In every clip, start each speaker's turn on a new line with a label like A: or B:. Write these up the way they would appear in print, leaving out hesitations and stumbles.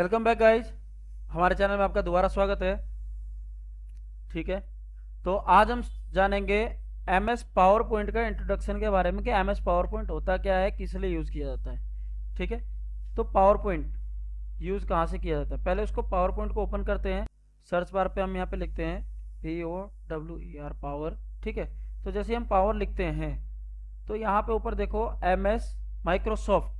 A: Welcome back guys. हमारे channel में आपका दोबारा स्वागत है। ठीक है, तो आज हम जानेंगे एमएस पावर पॉइंट का इंट्रोडक्शन के बारे में कि एमएस पावर पॉइंट होता क्या है, किस लिए यूज़ किया जाता है। ठीक है, तो पावर पॉइंट यूज़ कहाँ से किया जाता है, पहले उसको पावर पॉइंट को ओपन करते हैं। सर्च बार पे हम यहाँ पे लिखते हैं POWER पावर। ठीक है, तो जैसे हम पावर लिखते हैं तो यहाँ पे ऊपर देखो एमएस माइक्रोसॉफ्ट।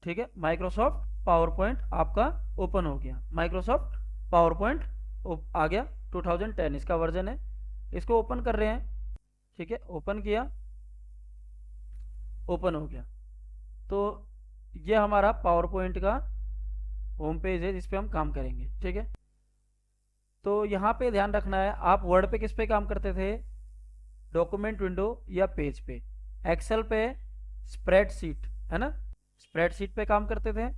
A: ठीक है, माइक्रोसॉफ्ट पावर पॉइंट आपका ओपन हो गया। माइक्रोसॉफ्ट पावर पॉइंट आ गया, 2010 इसका वर्जन है। इसको ओपन कर रहे हैं। ठीक है, ओपन किया, ओपन हो गया। तो ये हमारा पावर पॉइंट का होम पेज है जिस पे हम काम करेंगे। ठीक है, तो यहाँ पे ध्यान रखना है, आप वर्ड पे किस पे काम करते थे, डॉक्यूमेंट विंडो या पेज पे। एक्सेल पे स्प्रेडशीट है ना, स्प्रेडशीट पे काम करते थे।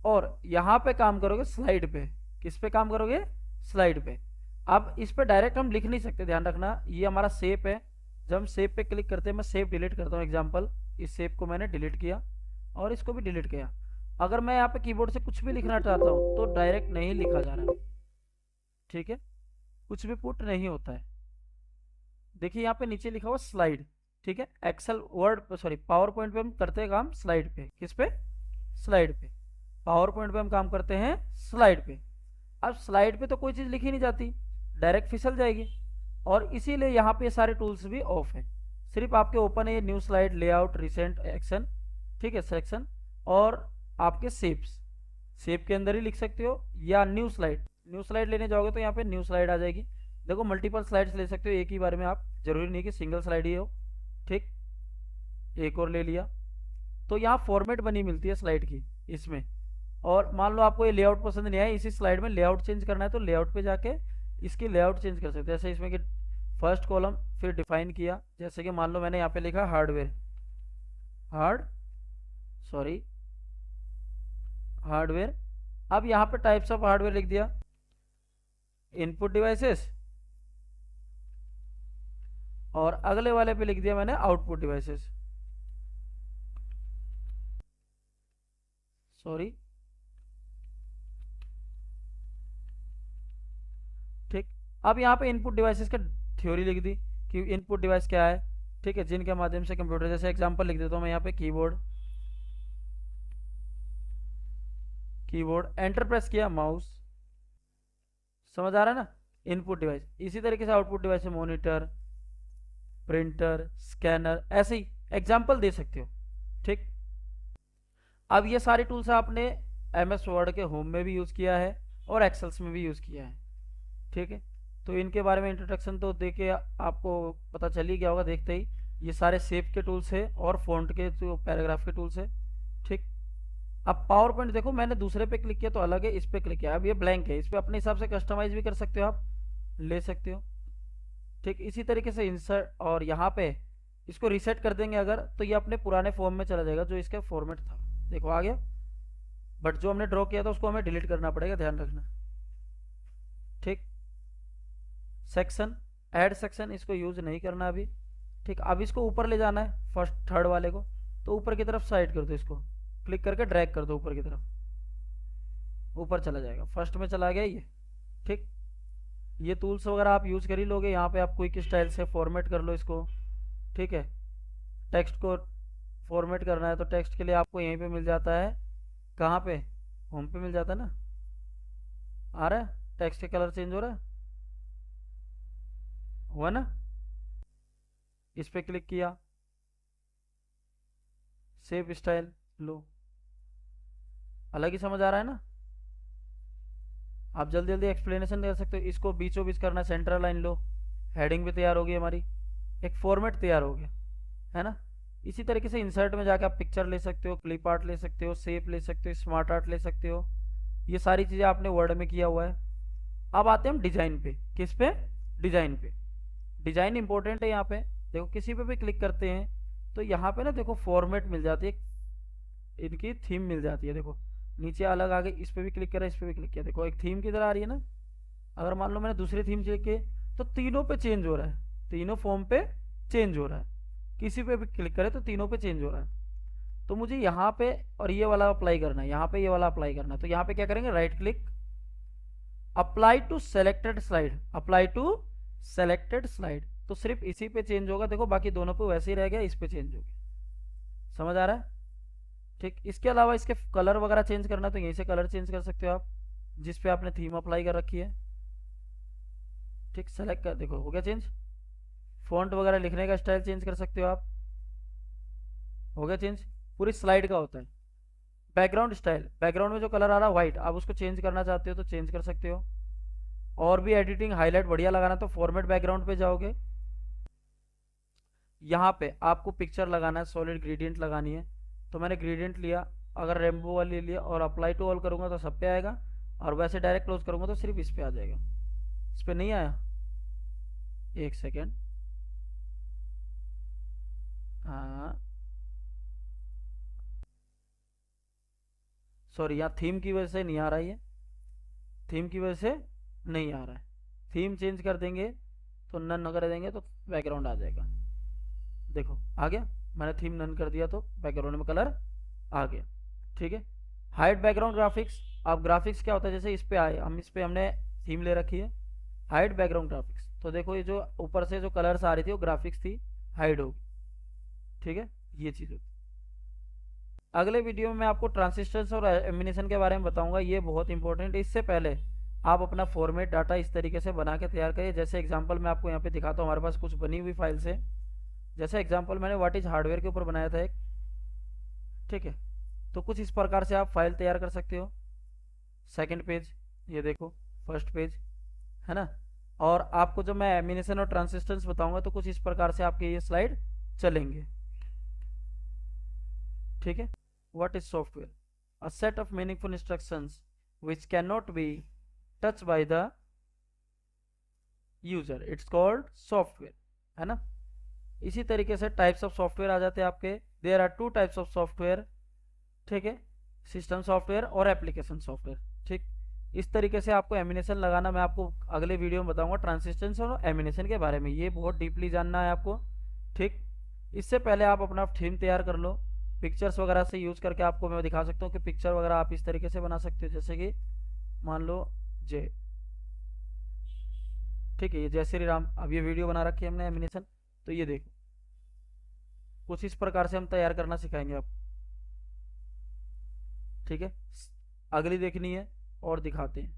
A: और यहाँ पे काम करोगे स्लाइड पे। किस पे काम करोगे, स्लाइड पे। अब इस पे डायरेक्ट हम लिख नहीं सकते, ध्यान रखना। ये हमारा शेप है, जब हम शेप पे क्लिक करते हैं, मैं शेप डिलीट करता हूँ। एग्जांपल, इस शेप को मैंने डिलीट किया और इसको भी डिलीट किया। अगर मैं यहाँ पे कीबोर्ड से कुछ भी लिखना चाहता हूँ तो डायरेक्ट नहीं लिखा जा रहा है। ठीक है, कुछ भी पुट नहीं होता है। देखिए यहाँ पे नीचे लिखा हुआ स्लाइड। ठीक है, Excel Word sorry PowerPoint पे हम करते हैं काम स्लाइड पे। किस पे, स्लाइड पे। पावर पॉइंट पे हम काम करते हैं स्लाइड पे। अब स्लाइड पे तो कोई चीज़ लिखी नहीं जाती, डायरेक्ट फिसल जाएगी, और इसीलिए यहाँ पे सारे टूल्स भी ऑफ है। सिर्फ आपके ओपन है ये new slide, layout, recent action, ठीक है, सेक्शन, और आपके शेप्स। शेप के अंदर ही लिख सकते हो, या न्यू स्लाइड। न्यू स्लाइड लेने जाओगे तो यहाँ पे न्यू स्लाइड आ जाएगी। देखो मल्टीपल स्लाइड्स ले सकते हो एक ही बारे में आप, जरूरी नहीं कि सिंगल स्लाइड ही हो। ठीक, एक और ले लिया। तो यहाँ फॉर्मेट बनी मिलती है स्लाइड की इसमें। और मान लो आपको ये लेआउट पसंद नहीं आया, इसी स्लाइड में लेआउट चेंज करना है तो लेआउट पे जाके इसकी लेआउट चेंज कर सकते हैं। जैसे इसमें कि फर्स्ट कॉलम फिर डिफाइन किया, जैसे कि मान लो मैंने यहाँ पे लिखा हार्डवेयर, हार्डवेयर। अब यहाँ पे टाइप्स ऑफ हार्डवेयर लिख दिया, इनपुट डिवाइसेस, और अगले वाले पे लिख दिया मैंने आउटपुट डिवाइसेस। सॉरी, ठीक। अब यहाँ पे इनपुट डिवाइसेस का थ्योरी लिख दी कि इनपुट डिवाइस क्या है। ठीक है, जिनके माध्यम से कंप्यूटर, जैसे एग्जांपल लिख देता हूँ मैं यहाँ पे कीबोर्ड, एंटर प्रेस किया, माउस। समझ आ रहा है ना, इनपुट डिवाइस। इसी तरीके से आउटपुट डिवाइस है मॉनिटर, प्रिंटर, स्कैनर, ऐसे ही एग्जाम्पल दे सकते हो। ठीक, अब ये सारी टूल्स आपने MS वर्ड के होम में भी यूज़ किया है और एक्सेल्स में भी यूज़ किया है। ठीक है, तो इनके बारे में इंट्रोडक्शन तो देके आपको पता चल ही गया होगा देखते ही। ये सारे शेप के टूल्स है और फॉन्ट के जो पैराग्राफ के टूल्स है। ठीक, अब पावर पॉइंट देखो, मैंने दूसरे पे क्लिक किया तो अलग है, इस पे क्लिक किया अब ये ब्लैंक है। इस पे अपने हिसाब से कस्टमाइज भी कर सकते हो, आप ले सकते हो। ठीक, इसी तरीके से इंसर्ट, और यहाँ पे इसको रीसेट कर देंगे अगर, तो ये अपने पुराने फॉर्म में चला जाएगा जो इसका फॉर्मेट था। देखो आ गया, बट जो हमने ड्रॉ किया था उसको हमें डिलीट करना पड़ेगा, ध्यान रखना। ठीक, सेक्शन, ऐड सेक्शन, इसको यूज नहीं करना अभी। ठीक, अब इसको ऊपर ले जाना है, फर्स्ट थर्ड वाले को, तो ऊपर की तरफ साइड कर दो, इसको क्लिक करके ड्रैग कर दो ऊपर की तरफ, ऊपर चला जाएगा, फर्स्ट में चला गया ये। ठीक, ये टूल्स वगैरह आप यूज कर ही लोगे। यहाँ पे आप क्विक स्टाइल से फॉर्मेट कर लो इसको। ठीक है, टेक्स्ट को फॉर्मेट करना है तो टेक्स्ट के लिए आपको यहीं पे मिल जाता है, कहाँ पे, होम पे मिल जाता है ना। आ रहा है, टेक्स्ट का कलर चेंज हो रहा है, हुआ ना। इस पे क्लिक किया, सेव स्टाइल लो, अलग ही समझ आ रहा है ना। आप जल्दी जल्दी एक्सप्लेनेशन दे सकते हो। इसको बीचों बीच करना, सेंट्रल लाइन लो, हेडिंग भी तैयार होगी हमारी, एक फॉर्मेट तैयार हो गया, है ना। इसी तरीके से इंसर्ट में जाके आप पिक्चर ले सकते हो, क्लिप आर्ट ले सकते हो, शेप ले सकते हो, स्मार्ट आर्ट ले सकते हो। ये सारी चीज़ें आपने वर्ड में किया हुआ है। अब आते हैं हम डिजाइन पे। किस पे, डिजाइन पे। डिजाइन इंपॉर्टेंट है यहाँ पे। देखो किसी पे भी क्लिक करते हैं तो यहाँ पे ना देखो फॉर्मेट मिल जाती है, इनकी थीम मिल जाती है। देखो नीचे अलग आ गई, इस पे भी क्लिक करा, इस पे भी क्लिक किया, देखो एक थीम की तरह आ रही है ना। अगर मान लो मैंने दूसरी थीम चेक की तो तीनों पे चेंज हो रहा है, तीनों फॉर्म पे चेंज हो रहा है। किसी पे भी क्लिक करे तो तीनों पे चेंज हो रहा है। तो मुझे यहाँ पे और ये वाला अप्लाई करना है, यहाँ पे ये वाला अप्लाई करना है। तो यहाँ पे क्या करेंगे, right click, apply to selected slide, apply to selected slide. तो सिर्फ इसी पे चेंज होगा, देखो बाकी दोनों पे वैसे ही रह गया, इस पे चेंज हो गया। समझ आ रहा है? ठीक। इसके अलावा इसके कलर वगैरह चेंज करना है तो यहीं से कलर चेंज कर सकते हो आप, जिस पे आपने थीम अप्लाई कर रखी है। ठीक, सेलेक्ट कर, देखो हो गया चेंज। फॉन्ट वगैरह लिखने का स्टाइल चेंज कर सकते हो आप, हो गया चेंज। पूरी स्लाइड का होता है। बैकग्राउंड स्टाइल, बैकग्राउंड में जो कलर आ रहा है व्हाइट, आप उसको चेंज करना चाहते हो तो चेंज कर सकते हो। और भी एडिटिंग हाईलाइट बढ़िया लगाना तो फॉर्मेट बैकग्राउंड पे जाओगे, यहाँ पे आपको पिक्चर लगाना है, सॉलिड ग्रेडियंट लगानी है। तो मैंने ग्रेडियंट लिया, अगर रेनबो वाली लिया और अप्लाई टू ऑल करूंगा तो सब पे आएगा, और वैसे डायरेक्ट क्लोज करूंगा तो सिर्फ इस पे आ जाएगा। इस पे नहीं आया, एक सेकेंड, हाँ सॉरी, यहाँ थीम की वजह से नहीं आ रहा है, ये थीम की वजह से नहीं आ रहा है। थीम चेंज कर देंगे तो नन कर देंगे तो बैकग्राउंड आ जाएगा। देखो आ गया, मैंने थीम नन कर दिया तो बैकग्राउंड में कलर आ गया। ठीक है। हाइड बैकग्राउंड ग्राफिक्स, अब ग्राफिक्स क्या होता है, जैसे इस पे आए हम, इस पे हमने थीम ले रखी है, हाइड बैकग्राउंड ग्राफिक्स। तो देखो ये जो ऊपर से जो कलर्स आ रही थी वो ग्राफिक्स थी, हाइड होगी। ठीक है, ये चीज़ होती है। अगले वीडियो में मैं आपको ट्रांजिस्टर्स और एनिमेशन के बारे में बताऊंगा, ये बहुत इंपॉर्टेंट है। इससे पहले आप अपना फॉर्मेट डाटा इस तरीके से बना के तैयार करिए। जैसे एग्जांपल मैं आपको यहाँ पे दिखाता हूँ, हमारे पास कुछ बनी हुई फाइल्स है। जैसे एग्जांपल मैंने व्हाट इज हार्डवेयर के ऊपर बनाया था एक, ठीक है। तो कुछ इस प्रकार से आप फाइल तैयार कर सकते हो। सेकंड पेज, ये देखो फर्स्ट पेज, है ना। और आपको जब मैं एनिमेशन और ट्रांजिस्टर्स बताऊंगा तो कुछ इस प्रकार से आपके ये स्लाइड चलेंगे। ठीक है। What is software, a set of meaningful instructions which cannot be touched by the user, it's called software, है ना। इसी तरीके से टाइप्स ऑफ सॉफ्टवेयर आ जाते हैं आपके। There are two types of software, ठीक है, सिस्टम सॉफ्टवेयर और एप्लीकेशन सॉफ्टवेयर। ठीक, इस तरीके से आपको एनिमेशन लगाना मैं आपको अगले वीडियो में बताऊंगा, ट्रांजिशंस और एनिमेशन के बारे में, ये बहुत डीपली जानना है आपको। ठीक, इससे पहले आप अपना थीम तैयार कर लो। पिक्चर्स वगैरह से यूज करके आपको मैं दिखा सकता हूँ कि पिक्चर वगैरह आप इस तरीके से बना सकते हो, जैसे कि मान लो जय, ठीक है, ये जय श्री राम। अब ये वीडियो बना रखी है हमने एनिमेशन, तो ये देखो कुछ इस प्रकार से हम तैयार करना सिखाएंगे आप। ठीक है, अगली देखनी है और दिखाते हैं।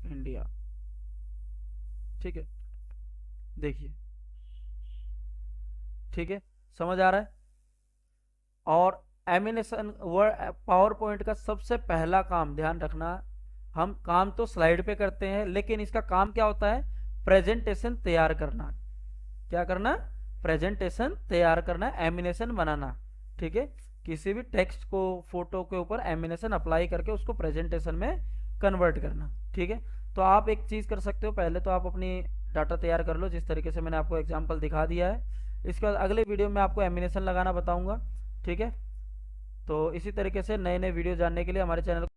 A: इंडिया, ठीक है, देखिए, ठीक है, समझ आ रहा है। और एनिमेशन वर्ड पावर पॉइंट का सबसे पहला काम ध्यान रखना, हम काम तो स्लाइड पे करते हैं लेकिन इसका काम क्या होता है, प्रेजेंटेशन तैयार करना। क्या करना, प्रेजेंटेशन तैयार करना, एनिमेशन बनाना। ठीक है, किसी भी टेक्स्ट को फोटो के ऊपर एनिमेशन अप्लाई करके उसको प्रेजेंटेशन में कन्वर्ट करना। ठीक है, तो आप एक चीज कर सकते हो, पहले तो आप अपनी डाटा तैयार कर लो जिस तरीके से मैंने आपको एग्जांपल दिखा दिया है। इसके बाद अगले वीडियो में आपको एनिमेशन लगाना बताऊंगा। ठीक है, तो इसी तरीके से नए नए वीडियो जानने के लिए हमारे चैनल